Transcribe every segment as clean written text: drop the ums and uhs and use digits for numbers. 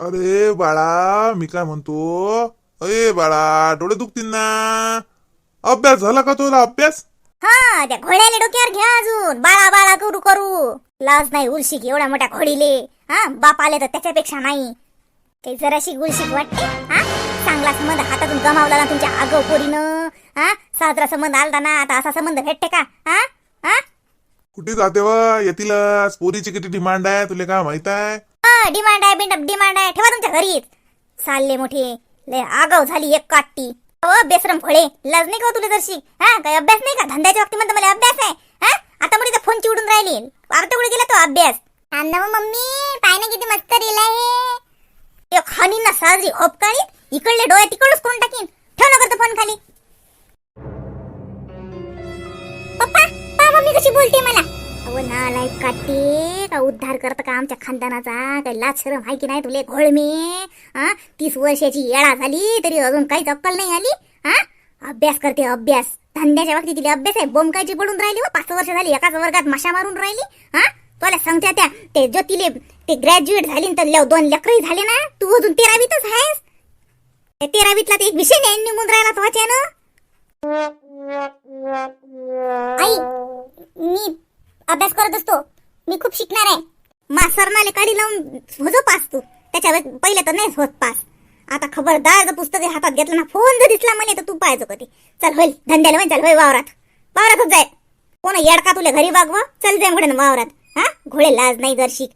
अरे बाळा, मी काय म्हणतो, अरे बाळा, डोळे दुखतील ना. अभ्यास झाला का तुला? अभ्यास हा, त्या घोड्याला डोक्यावर घ्या, अजून बाळा बाळा करू करू लाज नाही उलशिक एवढ्या मोठ्या घोडीले. हा, बाप आले तर त्याच्यापेक्षा नाही काही जराशी गुलशिक वाटते. हा, चांगला संबंध हातातून गमावला ना तुमच्या आगाऊ पोरीनं. हा, साजरा संबंध आलता ना, आता असा संबंध भेटते का? हा हा, कुठे जाते व? येतीलच. पोरीची किती डिमांड आहे तुला काय माहित आहे? डिमांड आहे बिंड डिमांड आहे, ठेवा तुमच्या घरीच. चालले मोठे लय आगाऊ झाली एक काट्टी. हो बेसरम फळे, लाज नाही का हो तुला जरशी? हा, काही अभ्यास नाही का? धंद्याच्या बाबतीत मला अभ्यास आहे. हा, आता मोठी त्या फोनची उडून राहिली. आता कुठे गेला तो अभ्यास? अण्णा मम्मी पाय ना किती मस्त रिला आहे. एक खानी ना साजरी होपकाळी इकडले डोळे तिकडच करून टाकीन. ठेव ना करतो फोन खाली. पप्पा पा मम्मी कशी बोलते मला. अहो नालायक काटे, का उद्धार करत का आमच्या खानदानाचा? काही लाज शरम आहे की नाही तुले घोळमे? 30 वर्षाची येळा झाली तरी अजून काहीच अक्कल नाही आली. हा, अभ्यास करते अभ्यास. धंद्याच्या बाबतीत तिला अभ्यास आहे. बोंबकायची पडून राहिली व 5 वर्ष झाली एकाच वर्गात मशा मारून राहिली. हा, तुला सांगते त्या ते ज्योतिले ते ग्रॅज्युएट झाली तर 2 लेकरही झाले ना. तू अजून 13वीतच आहेस. त्या 13वीतला ते एक विषय नाही निघून राहिला तो वाच्यानं. आई मी अभ्यास करत असतो, मी खूप शिकणार आहे. सरनाले काढी लावून होतो पास तू. त्याच्या पहिले तर नाही होत पास. आता खबरदार जर पुस्तक हातात घेतलं ना, फोन जर दिसला मला तर तू पाहायचं कधी. चल होईल धंद्याला होईल. चल होय वावरातच जाय. कोण येडका तुला घरी बागवा? चल जाय म्हणून वावरात. हा, घोडे लाज नाही जरशी.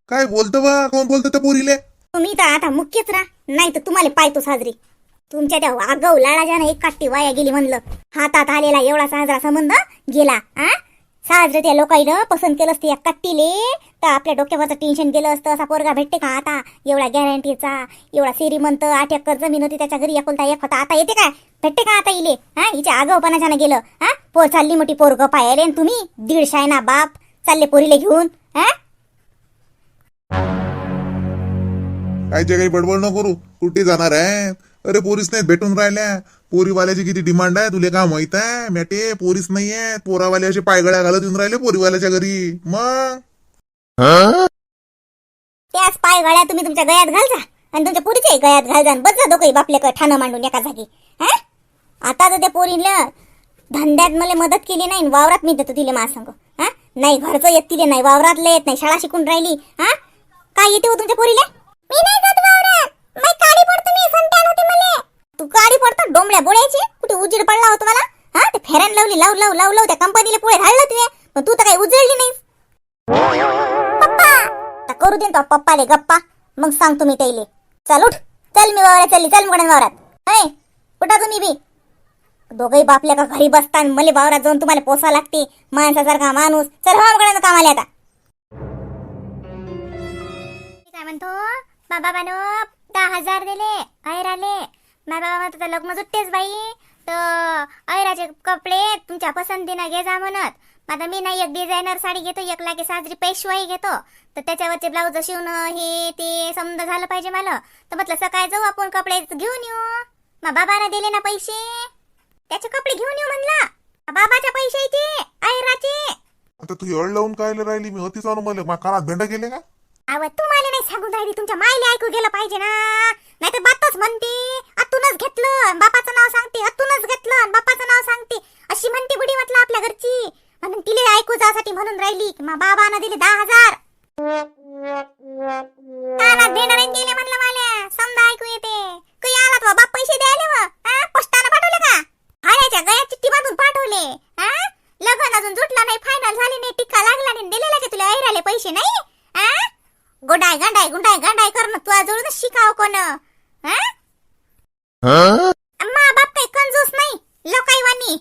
काय बोलतो बा? कोण बोलतो त्या पोरीले? तुम्ही तर आता मुख्यच राहा, नाही तर तुम्हाला पाहतो साजरी. तुमच्या त्या आगाऊ लाडाच्यानं एक काट्टी वाया गेली म्हणलं. हातात आलेला एवढा साजरा संबंध गेला. साजरं त्या लोकांना पसंत केलं असतं या कट्टीले तर आपल्या डोक्यावरचं टेन्शन गेलं असतं. असा पोरगा भेटते का आता? एवढा गॅरंटीचा, एवढा श्रीमंत, 8 एकर जमीन होती त्याच्या घरी, एकुलता एक होता. आता येते काय? भेटते का आता इले? हा, हिच्या आगाऊपणाच्यानं गेलं. हा, पोर चालली मोठी पोरग पाहिले आणि तुम्ही 150 आहे ना बाप चालले पोरीले घेऊन. हा, कायचे काही बडबड न करू. कुठे जाणार आहे? अरे पोरीस नाहीत भेटून राहिल्या. पोरीवाल्याची किती डिमांड आहे तुला काय माहित आहे? मॅटे पोरीस नाहीये. पोरावाले असे पायगळ्या घालत येऊन राहिले पोरीवाल्याच्या घरी. मग त्याच पाय गळ्या तुम्ही तुमच्या गळ्यात घालजा आणि तुमच्या पोरीच्याही गळ्यात घालजा. बस दोघंही बापले ठाणं मांडून एका जागी. हा, आता तर त्या पोरीला धंद्यात मला मदत केली नाही, वावरात मी देतो तिला माझ्या संग. हा, नाही घरचं येत तिले, नाही वावरातलं येत नाही, शाळा शिकून राहिली. हा, काय येते हो तुमच्या पोरीला? मी नाही जात वावरात, मी काळी पडतो. मी संतान होते मला. तू काळी पडतो डोंबळ्या बोळ्याची. कुठे उजेड पडला होता मला? हा, ते फेरन लावली लावू त्या कंपनीला पुढे घाललं तुझे, पण तू तर काही उजळली नाही. पप्पा आता करू दे तो पप्पाले गप्पा, मग सांग तुम्ही त्याले. चल उठ, चल मी वावरात चालली. चल म्हणून वावरात. ऐ कुठं तुम्ही बी दोघंही बापल्या का घरी बसता मले वावरात जाऊन तुम्हाला पोसा लागते माणसासारखा माणूस. चल वावरात काम आले आता. काय म्हणतो बाबानो? 10,000 दिले ऐराले. माझ्या बाबा म्हणतो लग्न जुटतेच बाई, तर ऐराचे कपडे तुमच्या पसंतीनं घे जा म्हणत. आता मी नाही एक डिझायनर साडी घेतो, एक लागे साजरी पेशवाई घेतो, तर त्याच्यावरचे ब्लाऊज शिवणं हे ते समजा झालं पाहिजे मला. तर म्हटलं सकाळी जाऊ आपण कपडे घेऊन येऊ. मग बाबाने दिले ना पैसे, त्याचे कपडे घेऊन येऊ म्हणला. बाबाच्या पैशाचे ऐराचे. आता तू एवढ लावून काय राहिली? मी होतीच आणू मला कानात भेंड गेले का? अव तुम्हाला नाही सांगून राहिली, तुमच्या मायला ऐकू गेलं पाहिजे ना. नाही तर बातच म्हणते आतूनच घेतलं, बापाचं नाव सांगते, आतूनच घेतलं बापाचं नाव सांगते, अशी म्हणते बुडी म्हटलं आपल्या घरची. म्हणून तिले ऐकू जासाठी म्हणून राहिली की मग बाबानं दिले 10,000. कानात भेंड नाही गेले म्हणलं मला, समजा ऐकू येते. काही आला तो बाप पैसे द्यायले व पोस्टानं पाठवले का? हाड्याच्या गळ्यात चिठ्ठी बांधून पाठवले. लग्न अजून जुटला नाही, फायनल झाली नाही, टिक्का लागला नाही, दिलेला का तुला ऐराले पैसे नाही? गुंडाय गांडाय करणं तुझ्या जवळ शिकाव कोण? मा बाप काही कंजूस नाही लोकाईवानी.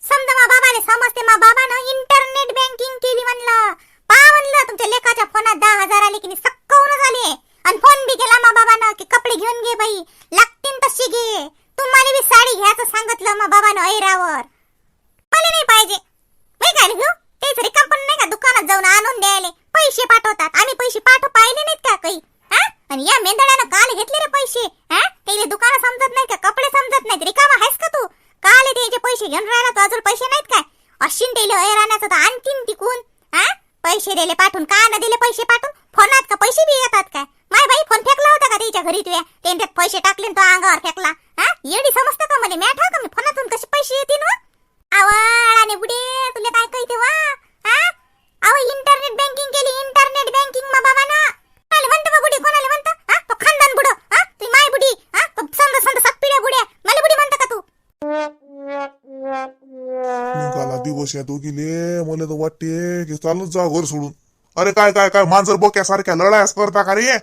समजा मा बाबाने समजते. मा बाबानं इंटरनेट बँकिंग केली म्हणलं. पा म्हणलं तुमच्या लेकाच्या फोनात 10,000 आले की सक्कावून झाले. आणि फोन बी केला मा बाबानं की कपडे घेऊन घे बाई, लागतील तशी घे. तुम्हाला बी साडी घ्यायचं सांगितलं मा बाबानं ऐरावर. मला नाही पाहिजे. मी काय घेऊ? तेच रिकाम पण नाही का दुकानात जाऊन आणून द्यायले. पैसे पाठवतात, आम्ही पैसे पाहिले नाहीत का काही? आणि या मेंदड्यानं काल घेतले रे पैसे. ते दुकानं समजत नाही का? कपडे समजत नाहीत? रिकामा आहेस का तू? काल त्याचे पैसे घेऊन राहिला तू, अजून पैसे नाहीत काय? अश्विन तेले ऐराण्याचं तर आणखीन टिकून. पैसे दिले पाठवून, का न दिले पैसे पाठवून? फोनात का पैसे बी येतात काय? माय बाई घरी तुया त्याने त्यात पैसे टाकले आणि तो अंगावर फेकला. हा येडी समजतं का मला? मी आठव का मी फोनातून कसे पैसे येतील व? आणि बुडे तुला काय कळते वा? हा अहो इंटरनेट बँकिंग केली, इंटरनेट बँकिंग मा बाबा ना. कोणाला म्हणतं बा बुडी? कोणाला म्हणतं? हा तो खानदान बुड, हा ती माय बुडी, हा तो समजा समजा सात पिढ्या बुड्या मला बुडी म्हणतं का तू? निघाला दिवस या दोघीले. मला तर वाटते की चालूच जा घर सोडून. अरे काय काय काय मांजर बोक्यासारख्या लढायास करता का रे?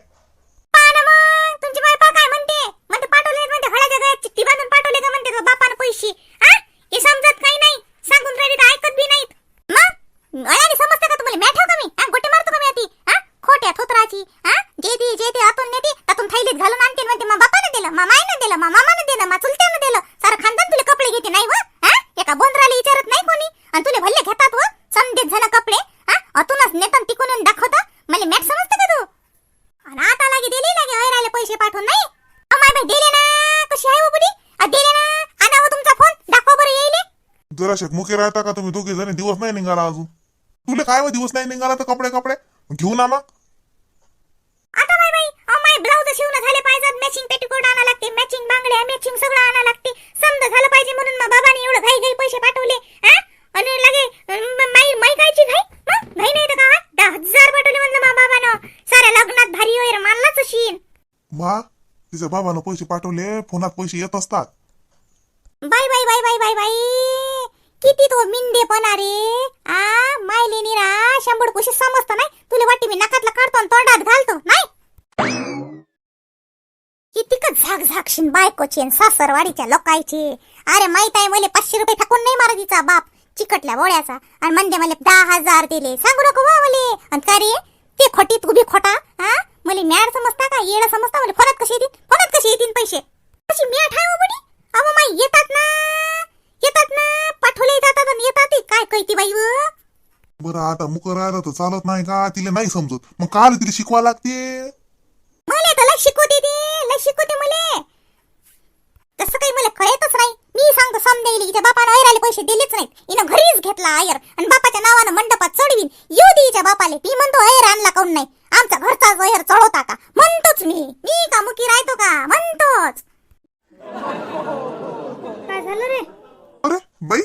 पहा ना मग तुमची बायपा काय म्हणते? म्हणते पाठवले म्हणते हळाच्या गळ्यात चिठ्ठी बांधून पाठवले का म्हणते तो बापानं पैसे. हा हे समजत काही नाही, सांगून राहिली तर ऐकत बी नाहीत. मग अळ्याने समजतं का तुम्हाला? मॅठ का मी? हा गोटे मारतो का मी आती? हा खोट्या थोतराची. हा जे ते आतून नेते त्यातून थैलीत घालून आणते म्हणते मा बापानं दिलं, मा मायनं दिलं, मा मामानं दिलं, मा चुलत्यानं दिलं. सारं खानदान तुला कपडे घेते नाही व? हा एका बोंद्राला विचारत नाही कोणी आणि तुला भल्ले घेतात व समजेत जण कपडे. हा अतूनच नेतन तिकून येऊन दाखवता मला मॅट समजतं का तू? आणि आता लागे दिले लागे ऐराले पैसे पाठवून नाही. माय बाई दिले ना. कशी आहे बुडी? दिले ना. आणा हो तुमचा फोन दाखवा बरं येईले. जरा मुके राहता का तुम्ही दोघे जण? दिवस नाही निघाला अजून. तुला काय व दिवस नाही निघाला तर कपडे कपडे घेऊन आणा. आता माय बाई माय ब्लाउज शिवणं झाले पाहिजे, मॅचिंग पेटीकोट आणा लागते, मॅचिंग बांगड्या मॅचिंग सगळं आणा लागते. समजा झालं पाहिजे म्हणून मग बाबाने एवढं घाई घाई पैसे पाठवले. हा आणि लगे माई कायची घाई? घाई नाही तर का? 10,000 पाठवले म्हणलं मा बाबानं. साऱ्या लग्नात भारी वैर मानलाच अशीन. मा तिच्या बाबानं पैसे पाठवले, फोनात पैसे येत असतात. बाई बाई बाई बाई बाई बाई किती तो मिंडेपणा रे. आ मायले निरा शंभर कुशी समजतं नाही तुला? वाटते मी नकातला काढतो आणि तोंडात घालतो नाही? किती का झाक झाकशीन बायकोची आणि सासरवाडीच्या लोकांची. अरे माहित आहे मला 500 रुपये टाकून नाही मारा तिचा बाप चिकटल्या बोळ्याचा आणि म्हणते मला 10,000 दिले. सांगू नको वा मले. आणि का रे ते खोटी तू बी खोटा? हा मला मॅड समजता का? येडा समजता? मला फोनात कशी येतील? फोनात कशी येतील पैसे? कशी मॅट आहे बुडी? अहो माई येतात ना पाठवले जातात आणि येतात. काय कळती बाई व? बरं आता मुक राहिलं तर चालत नाही का? तिला नाही समजत मग काल तिला शिकवा लागते. मला तर लय शिकवते मला. तसं काही मला कळतच नाही. मी सांगतो समजायला हिच्या बापानं ऐराले पैसे दिलेच नाहीत. हिनं घरीच घेतला ऐर आणि बापाच्या नावानं मंडपात चढवीन. येऊ दे हिच्या बापाले. मी म्हणतो ऐर आणला काऊन नाही? आमचा घरचाच ऐर चढवता का? म्हणतोच मी का मुकी राहतो का? म्हणतोच. काय झालं रे? अरे बाई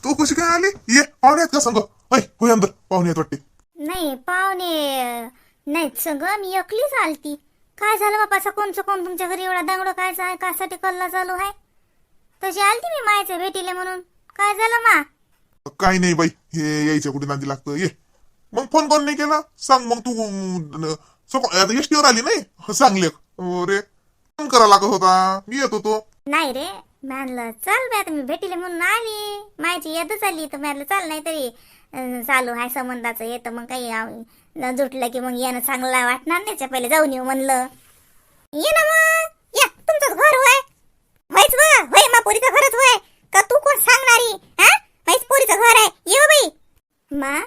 तू कशी काय आली? ये पाहुण्यात का सांग? होय अंदर पाहुण्यात वाटते. नाही पाहुणे नाहीत सगळं, मी एकलीच आलती. काय झालं बापा? सकून तुमच्या घरी एवढा दांगडो काय कासाठी कल्ला चालू आहे? तशी आलती मी मायच्या भेटीले म्हणून. काय झालं मा? काही नाही बाई, हे यायच्या कुठे नांदी लागतं. ये मग फोन कोण नाही केला? सांग मग तू आता एसटीवर आली नाही? सांगले रे फोन करा लागत होता, मी येत होतो. नाही रे म्हणलं चल बे आता मी भेटीले म्हणून आली. मायची यादच आली तर म्हणलं चाल. नाही तरी चालू आहे संबंधाचं येतं मग काही जुटलं की मग येणं चांगलं वाटणार नाही. पहिले जाऊन येऊ म्हणलं. ये ना मग या. तुमचंच घर होय? व्हायच बघा होय मा पोरीचं घरच होय का? तू कोण सांगणारी? हा व्हायच पोरीचं घर आहे. ये बाई मा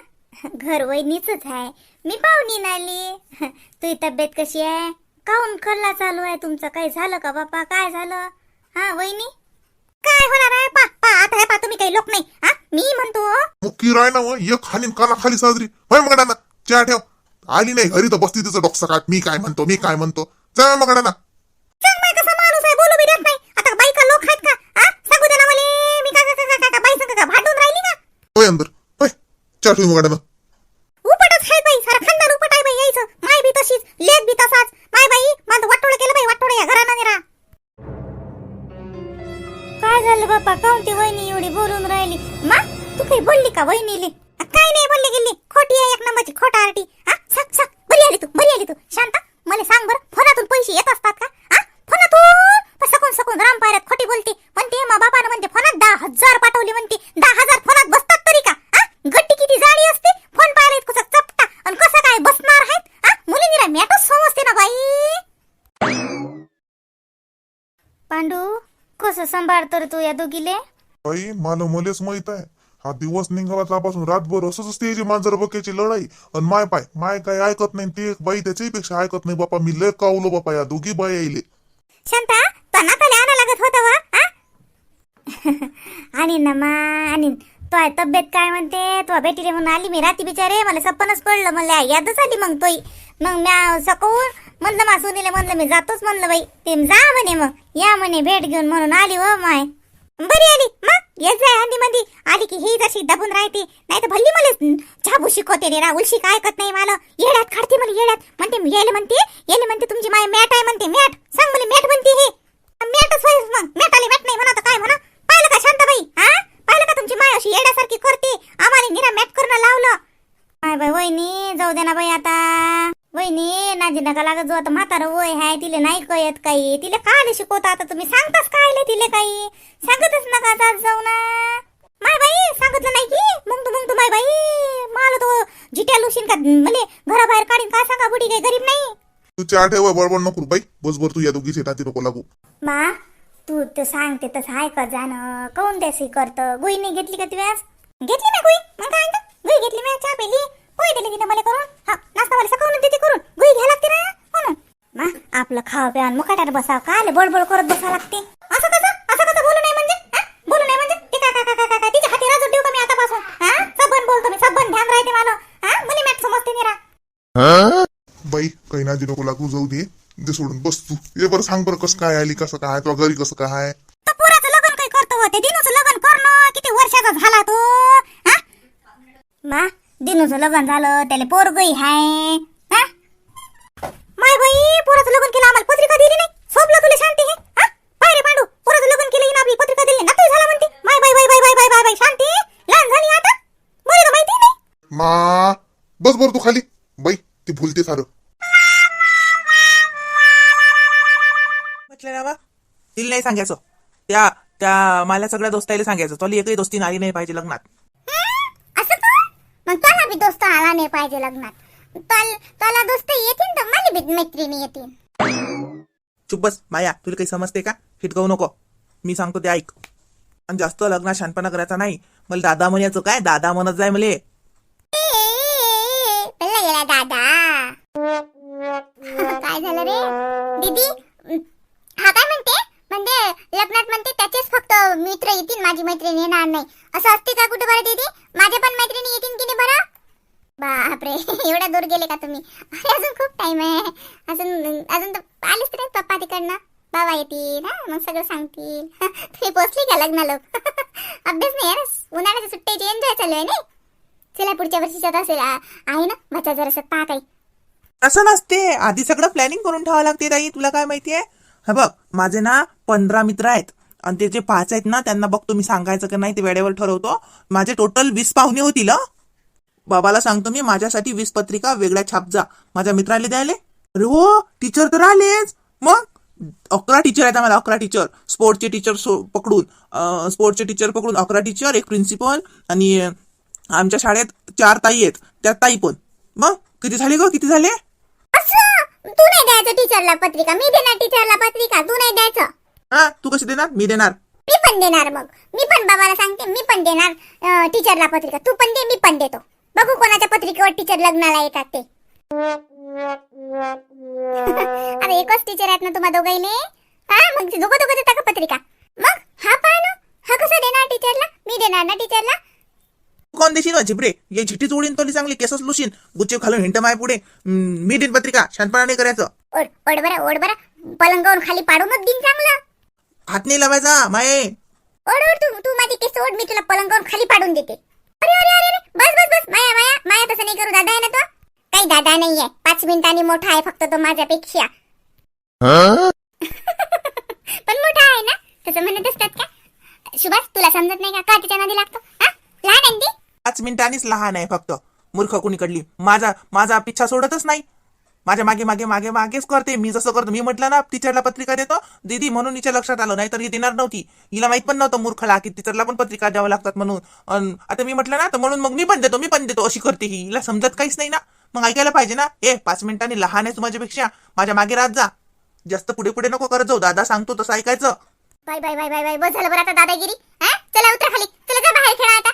घर वहिनीच आहे. मी पाहुणी आली. तुझी तब्येत कशी आहे? काऊन कल्ला चालू आहे तुमचं? काही झालं का बापा? काय झालं? हा वहिनी काय होणार आहे? पा आता हे पा तुम्ही काही लोक नाही. हा मी म्हणतो मुक्की राय ना एक खाली काना खाली साजरी होय. मगडाना चहा ठेव. आली नाही घरी तर बसती तिचं डोकं काट. मी काय म्हणतो जा मगडाना. कसा माणूस आहे? बोलू बी देत नाही. आता बाईका लोक आहेत का? हा सांगू दे ना मला. मी का बाई संग का भांडून राहिली का? होय अंदर होय चहा ठेव मगडाना. उपटच आहे बाई. सारा खानदान उपट आहे बाई यायचं. माय बी तशीच लेख बी तसाच. माय बाई माझं वाटोळं केलं बाई. वाटोळं या घरानं निरा. काय झालं बापा? काऊन ती वहिनी एवढी बोलून राहिली? मा तू काही बोलली का वहिनीले? काय नाही बोलली गेली. खोटी आहे एक नंबरची खोटा आरटी. हा सक बरी आली तू शांता. मला सांग बरं फोनातून पैसे येत असतात का? हा फोनातून सकून रामपाऱ्यात खोटी बोलते. म्हणते मा बापानं म्हणते फोनात 10,000 पाठवली म्हणते. 10,000 फोनात बसतात तरी का? हा गट्टी किती जाडी असते? फोन पाहिलेत कसं चपटा आणि कसं काय बसणार आहेत? हा मुलींनी मॅटच समजते ना बाई. पांडू कसं सांभाळतो रे तू या दोघीले? बाई मलाच माहित आहे. हा दिवस निघाला त्यापासून रातभर असंच असते जी मांजर बक्याची लढाई. आणि माय काय ऐकत नाही. ते बाई त्याच्यापेक्षा ऐकत नाही बापा. मी लय कावलो बापा या दोघी बाई यायले. शांता तना तले आणा लागत होतं वा? आणि ना मा आणि तो तब्येत काय म्हणते? तो भेटीले म्हणून आली मी रात्री बिचारे. मला सपनच पडलं. मला यादच आली. मग म्या सकून म्हणलं मा सुनीले म्हणलं मी जातोच म्हणलं बाई. ते जा म्हणे मग या म्हणे भेट घेऊन म्हणून आली हो माय. बरी आली मग येत जाय हंदी मंदी आली की ही जशी दबून राहते. नाही तर भल्ली मला झाबू शिकवते रे राहुल शिक ऐकत नाही मला. येड्यात काढते मला येड्यात म्हणते येले म्हणते तुमची माय मॅट आहे म्हणते. मॅट सांग मला मॅट म्हणते हे मॅटच होय मग. मॅट आली मॅट नाही म्हणा तर काय म्हणा. पाहिलं का शांताबाई हा पाहिलं का तुमची माय अशी येड्यासारखी करते. आम्हाला निरा मॅट करणं लावलं. काय बाई वहिनी जाऊ दे ना बाई आता. वहिनी नाजी नका लागत जो आता म्हातारं वय हाय तिले नाही कळत काही. तिले काय शिकवता आता तुम्ही सांगताच काय तिले काही सांगतच नका जात जाऊ ना. माय बाई सांगितलं नाही की मग तू माय बाई मला तो जिट्या लुशीन का मले घराबाहेर काढीन काय सांगा बुडी काही गरीब नाही. तू चहा ठेवा बडबड नको बाई बसभर तू या दोघी शेताची नको लागू. मा तू ते सांगते तसं ऐकत जाणं काऊन त्याशी करतं. गुई नाही घेतली का तू आज घेतली ना गुई मग काय गुई घेतली मी चहा पेली पोहे दिले की मला करून हा नाश्ता मला सकाळून देते करून गुई घ्या लागते ना म्हणून. मा आपलं खाव प्यान मुकाट्यात बसाव काय बडबड करत बसावं लागते. असं कसं बोलू नाही म्हणजे बोलू नाही म्हणजे ते काय तिच्या हाती राजू देऊ का मी आतापासून हा सबन बोलतो मी सबन ध्यान राहते मला हा मला मॅट समजते निरा. बाई काही नादी नको लागू जाऊ दे ते सोडून बस तू. ये बरं सांग बरं कसं काय आली कसं काय तुझ्या घरी कसं काय. तर पुराचं लग्न काही करतो होते दिनूचं लग्न करणं किती वर्षाचा झाला तो हा. मा दिनूचं लग्न झालं त्याला पोरगई हाय हा. माय बाई पोराचं लग्न केलं आम्हाला पत्रिका दिली नाही. सोबलं तुला शांती हे हा पाय रे पांडू पोराचं लग्न केलं ना आपली पत्रिका दिली ना तू झाला म्हणते. माय बाई बाई बाई बाई बाई बाई बाई शांती लहान झाली आता मला तर माहिती नाही. मा बस बरं तू खाली बाई ती भुलते सारं. म्हटलं ना बा तिला नाही सांगायचं. त्या त्या मला सगळ्या दोस्ताईला सांगायचं तो एकही दोस्ती आली नाही पाहिजे लग्नात. असं का मग त्याला बी दोस्त आला नाही पाहिजे लग्नात. त्याला दोस्त येतील तर मला बी मैत्रिणी येतील. चुप बस माया तुला काही समजते का हिटकवू नको. मी सांगतो ते ऐक आणि जास्त लग्नात शानपणा करायचा नाही. मला दादा म्हणायचं काय दादा म्हणत जाय मले. गेला दादा काय झालं रे दीदी हा काय म्हणते म्हणजे लग्नात म्हणते त्याचेच फक्त मित्र येतील माझी मैत्रिणी येणार नाही असं असते का कुठे बरं दीदी. माझ्या पण मैत्रिणी येतील की नाही बरं. बापरे एवढ्या दूर गेले का तुम्ही. अजून खूप टाइम आहे. अजून तर आलेच तर पप्पा तिकडनं बाबा येतील हा मग सगळं सांगतील. तुम्ही पोचली का लग्नाला. अभ्यास नाही यार उन्हाळ्याच्या सुट्ट्याची एन्जॉय चालू आहे नाही. चला पुढच्या वर्षीच्यात असेल आहे ना बच्चा जरा पहा काही. असं नसते आधी सगळं प्लॅनिंग करून ठेवावं लागते ताई. तुला काय माहितीये हे बघ माझे ना 15 मित्र आहेत आणि ते जे 5 आहेत ना त्यांना बघतो मी सांगायचं का नाही ते वेळेवर ठरवतो. माझे टोटल 20 पाहुणे होतील. बाबाला सांगतो मी माझ्यासाठी 20 पत्रिका वेगळ्या छाप जा माझ्या मित्राला द्यायले. अरे हो टीचर तर आलेच. मग 11 टीचर आहेत आम्हाला 11 टीचर. स्पोर्टचे टीचर पकडून 11 टीचर एक प्रिन्सिपल आणि आमच्या शाळेत 4 ताई आहेत त्या ताई पण. मग किती झाले ग किती झाले. तू नाही द्यायचं टीचरला पत्रिका मी देणार टीचरला पत्रिका तू नाही द्यायचं. हा तू कशी देणार मी देणार. मी पण देणार मग मी पण बाबाला सांगते मी पण देणार टीचरला पत्रिका. तू पण दे मी पण देतो. बघू कोणाच्या पत्रिकेवर टीचर लग्नाला येतात ते. अरे एकच टीचर आहेत ना तुम्हा दोघांनी हा मग दोघं देता का पत्रिका. मग हा पहा ना हा कसा देणार टीचरला. मी देणार ना टीचरला. कोण देशील झिपरे ये झिटी चोळीन तोली चांगली केसच लुशीन गुच्चे खालून हिंट माय पुढे. मी देईन पत्रिका शानपणा नाही करायचं. ओढ बरा पलंगावरून खाली पाडूनच देईन चांगलं. हात नाही लावायचा माये. ओढ तू माझी केस ओढ मी तुला पलंगावरून खाली पाडून देते. अरे बस माया तसं नाही करू. दादा आहे ना तो काही दादा नाहीये 5 मिनिटांनी मोठा आहे फक्त तो माझ्यापेक्षा. पण मोठा आहे ना तसं म्हणत असतात का. सुभाष तुला समजत नाही का तिच्या नादी लागतो हा लहान आहे ती. 5 मिनिटांनीच लहान आहे फक्त मूर्ख कुणीकडली. माझा पिच्छा सोडतच नाही. माझ्या मागे मागेच करते. मी जसं करतो मी म्हटलं ना टीचरला पत्रिका देतो दीदी म्हणून हिच्या लक्षात आलं नाही तर ही देणार नव्हती. हिला माहित पण नव्हतं मूर्खला की टीचरला पण पत्रिका द्यावं लागतात म्हणून. आता मी म्हटलं ना तर म्हणून मग मी पण देतो अशी करते ही. हिला समजत काहीच नाही ना मग ऐकायला पाहिजे ना. 5 मिनिटांनी लहान आहे तू माझ्यापेक्षा माझ्या मागे राहत जा. जास्त पुढे नको करत जाऊ. दादा सांगतो तसं ऐकायचं. बाय बस झालं बरं आता दादागिरी. हा चला उतरा खाली चला जा बाहेर खेळा आता.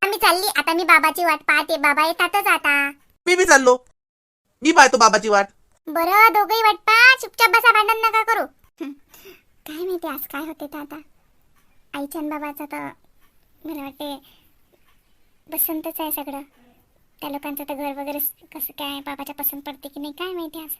आम्ही चालली आता मी बाबाची वाट पाहते. बाबा येतातच आता. मी बी चाललो. मी पाहतो बाबाची वाट. बरं दोघही वाट पा चुपचाप बसा भांडण नका करू. काय माहिती आज काय होते दादा आईच्या बाबाचं तर मला वाटते पसंतच आहे सगळं. त्या लोकांचं तर घर वगैरे कसं काय बाबाच्या पसंत पडते की नाही काय माहिती आज.